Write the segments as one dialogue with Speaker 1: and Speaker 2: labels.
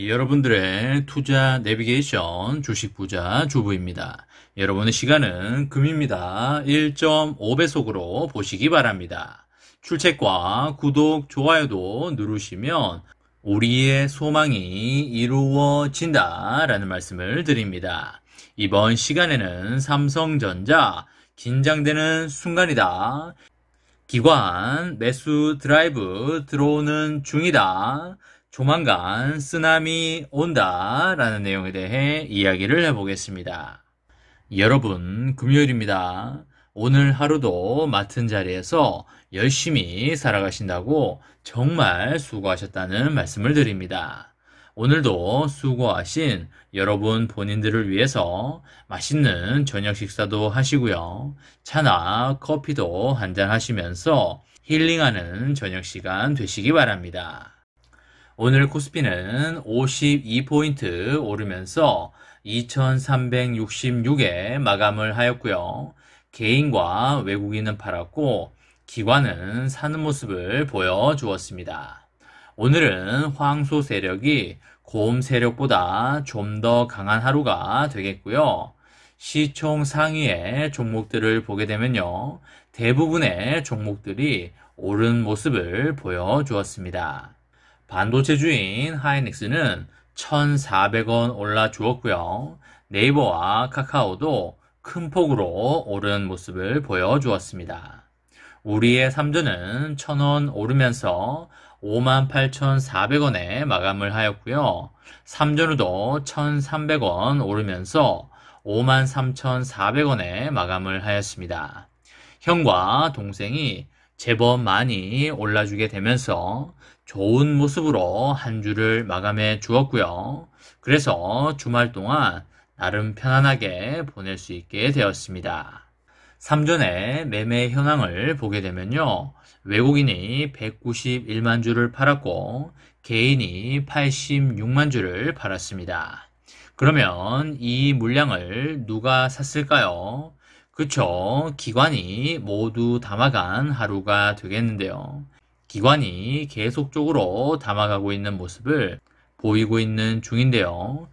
Speaker 1: 여러분들의 투자 내비게이션 주식 부자 주부입니다. 여러분의 시간은 금입니다. 1.5배속으로 보시기 바랍니다. 출첵과 구독, 좋아요도 누르시면 우리의 소망이 이루어진다 라는 말씀을 드립니다. 이번 시간에는 삼성전자 긴장되는 순간이다. 기관 매수 드라이브 들어오는 중이다. 조만간 쓰나미 온다 라는 내용에 대해 이야기를 해보겠습니다. 여러분, 금요일입니다. 오늘 하루도 맡은 자리에서 열심히 살아가신다고 정말 수고하셨다는 말씀을 드립니다. 오늘도 수고하신 여러분 본인들을 위해서 맛있는 저녁 식사도 하시고요. 차나 커피도 한잔 하시면서 힐링하는 저녁 시간 되시기 바랍니다. 오늘 코스피는 52포인트 오르면서 2366에 마감을 하였고요. 개인과 외국인은 팔았고 기관은 사는 모습을 보여주었습니다. 오늘은 황소 세력이 곰 세력보다 좀 더 강한 하루가 되겠고요. 시총 상위의 종목들을 보게 되면요. 대부분의 종목들이 오른 모습을 보여주었습니다. 반도체주인 하이닉스는 1,400원 올라주었고요. 네이버와 카카오도 큰 폭으로 오른 모습을 보여주었습니다. 우리의 삼전은 1,000원 오르면서 58,400원에 마감을 하였고요. 삼전우도 1,300원 오르면서 53,400원에 마감을 하였습니다. 형과 동생이 제법 많이 올라주게 되면서 좋은 모습으로 한 주를 마감해 주었고요. 그래서 주말 동안 나름 편안하게 보낼 수 있게 되었습니다. 삼전의 매매 현황을 보게 되면요. 외국인이 191만 주를 팔았고 개인이 86만 주를 팔았습니다. 그러면 이 물량을 누가 샀을까요? 그쵸, 기관이 모두 담아간 하루가 되겠는데요. 기관이 계속적으로 담아가고 있는 모습을 보이고 있는 중인데요.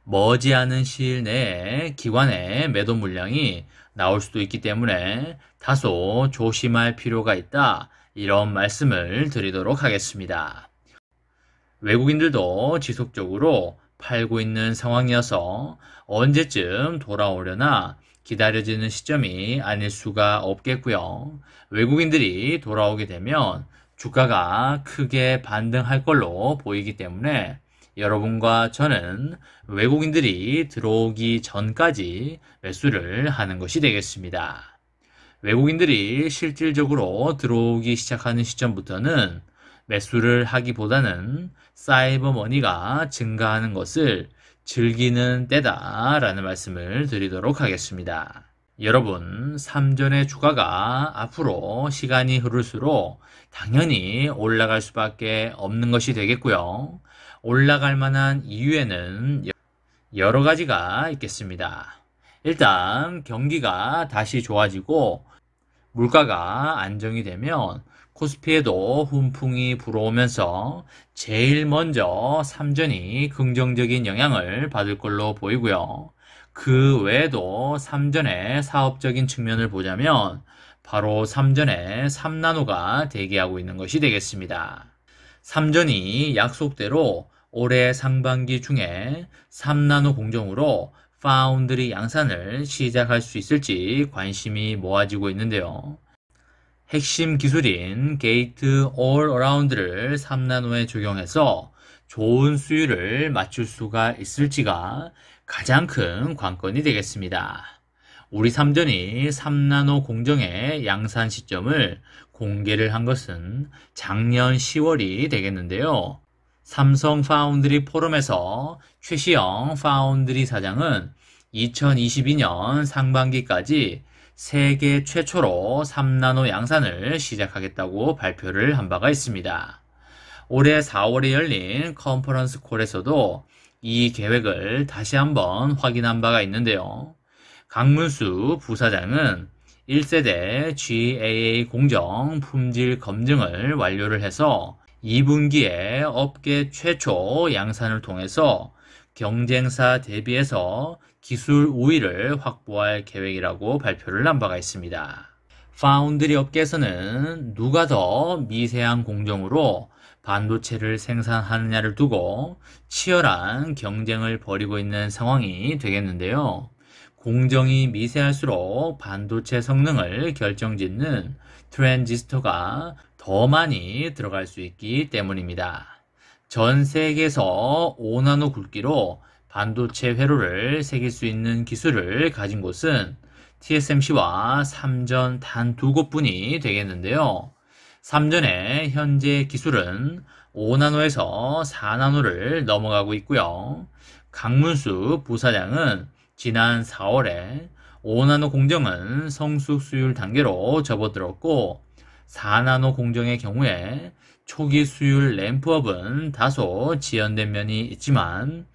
Speaker 1: 머지않은 시일 내에 기관의 매도 물량이 나올 수도 있기 때문에 다소 조심할 필요가 있다. 이런 말씀을 드리도록 하겠습니다. 외국인들도 지속적으로 팔고 있는 상황이어서 언제쯤 돌아오려나 기다려지는 시점이 아닐 수가 없겠고요. 외국인들이 돌아오게 되면 주가가 크게 반등할 걸로 보이기 때문에 여러분과 저는 외국인들이 들어오기 전까지 매수를 하는 것이 되겠습니다. 외국인들이 실질적으로 들어오기 시작하는 시점부터는 매수를 하기보다는 사이버머니가 증가하는 것을 즐기는 때다라는 말씀을 드리도록 하겠습니다. 여러분, 삼전의 주가가 앞으로 시간이 흐를수록 당연히 올라갈 수밖에 없는 것이 되겠고요. 올라갈 만한 이유에는 여러 가지가 있겠습니다. 일단 경기가 다시 좋아지고 물가가 안정이 되면 코스피에도 훈풍이 불어오면서 제일 먼저 삼전이 긍정적인 영향을 받을 걸로 보이고요. 그 외에도 삼전의 사업적인 측면을 보자면 바로 삼전의 3나노가 대기하고 있는 것이 되겠습니다. 삼전이 약속대로 올해 상반기 중에 3나노 공정으로 파운드리 양산을 시작할 수 있을지 관심이 모아지고 있는데요. 핵심 기술인 게이트 올 어라운드를 3나노에 적용해서 좋은 수율을 맞출 수가 있을지가 가장 큰 관건이 되겠습니다. 우리 삼전이 3나노 공정의 양산 시점을 공개를 한 것은 작년 10월이 되겠는데요. 삼성 파운드리 포럼에서 최시영 파운드리 사장은 2022년 상반기까지 세계 최초로 3나노 양산을 시작하겠다고 발표를 한 바가 있습니다. 올해 4월에 열린 컨퍼런스 콜에서도 이 계획을 다시 한번 확인한 바가 있는데요. 강문수 부사장은 1세대 GAA 공정 품질 검증을 완료를 해서 2분기에 업계 최초 양산을 통해서 경쟁사 대비해서 기술 우위를 확보할 계획이라고 발표를 한 바가 있습니다. 파운드리 업계에서는 누가 더 미세한 공정으로 반도체를 생산하느냐를 두고 치열한 경쟁을 벌이고 있는 상황이 되겠는데요. 공정이 미세할수록 반도체 성능을 결정짓는 트랜지스터가 더 많이 들어갈 수 있기 때문입니다. 전 세계에서 5나노 굵기로 반도체 회로를 새길 수 있는 기술을 가진 곳은 TSMC와 삼전 단 두 곳뿐이 되겠는데요. 삼전의 현재 기술은 5나노에서 4나노를 넘어가고 있고요. 강문수 부사장은 지난 4월에 5나노 공정은 성숙 수율 단계로 접어들었고 4나노 공정의 경우에 초기 수율 램프업은 다소 지연된 면이 있지만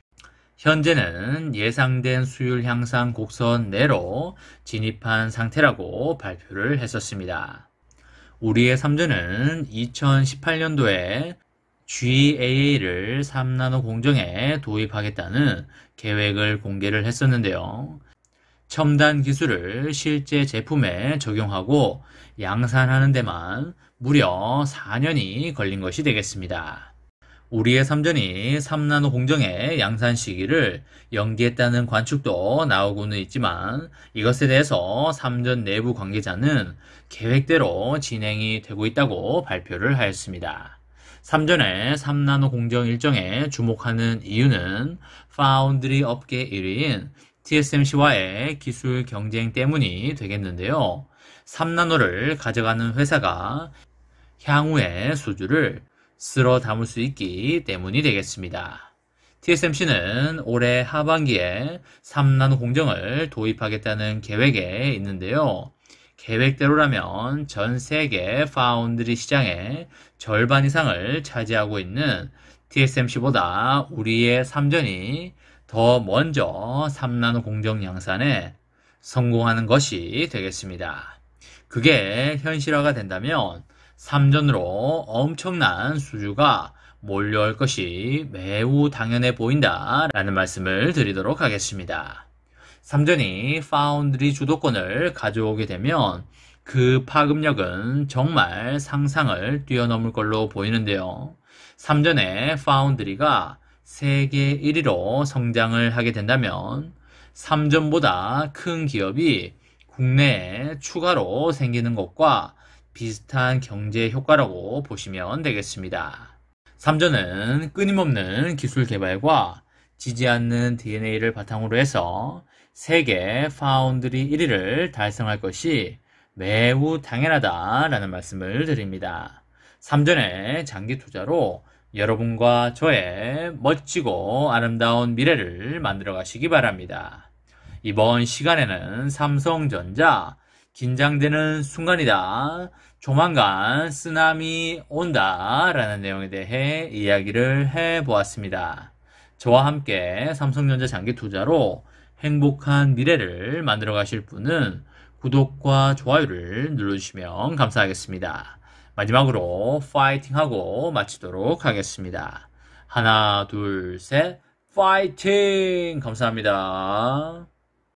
Speaker 1: 현재는 예상된 수율 향상 곡선 내로 진입한 상태라고 발표를 했었습니다. 우리의 삼전은 2018년도에 GAA를 3나노 공정에 도입하겠다는 계획을 공개를 했었는데요. 첨단 기술을 실제 제품에 적용하고 양산하는 데만 무려 4년이 걸린 것이 되겠습니다. 우리의 삼전이 3나노 공정의 양산 시기를 연기했다는 관측도 나오고는 있지만 이것에 대해서 삼전 내부 관계자는 계획대로 진행이 되고 있다고 발표를 하였습니다. 삼전의 3나노 공정 일정에 주목하는 이유는 파운드리 업계 1위인 TSMC와의 기술 경쟁 때문이 되겠는데요. 3나노를 가져가는 회사가 향후의 수주를 쓸어 담을 수 있기 때문이 되겠습니다. TSMC는 올해 하반기에 3나노 공정을 도입하겠다는 계획에 있는데요. 계획대로라면 전 세계 파운드리 시장의 절반 이상을 차지하고 있는 TSMC보다 우리의 삼전이 더 먼저 3나노 공정 양산에 성공하는 것이 되겠습니다. 그게 현실화가 된다면 삼전으로 엄청난 수주가 몰려올 것이 매우 당연해 보인다라는 말씀을 드리도록 하겠습니다. 삼전이 파운드리 주도권을 가져오게 되면 그 파급력은 정말 상상을 뛰어넘을 걸로 보이는데요. 삼전의 파운드리가 세계 1위로 성장을 하게 된다면 삼전보다 큰 기업이 국내에 추가로 생기는 것과 비슷한 경제 효과라고 보시면 되겠습니다. 삼전은 끊임없는 기술 개발과 지지 않는 DNA를 바탕으로 해서 세계 파운드리 1위를 달성할 것이 매우 당연하다라는 말씀을 드립니다. 삼전의 장기 투자로 여러분과 저의 멋지고 아름다운 미래를 만들어 가시기 바랍니다. 이번 시간에는 삼성전자 긴장되는 순간이다. 조만간 쓰나미 온다. 라는 내용에 대해 이야기를 해보았습니다. 저와 함께 삼성전자 장기 투자로 행복한 미래를 만들어 가실 분은 구독과 좋아요를 눌러주시면 감사하겠습니다. 마지막으로 파이팅하고 마치도록 하겠습니다. 하나, 둘, 셋, 파이팅! 감사합니다.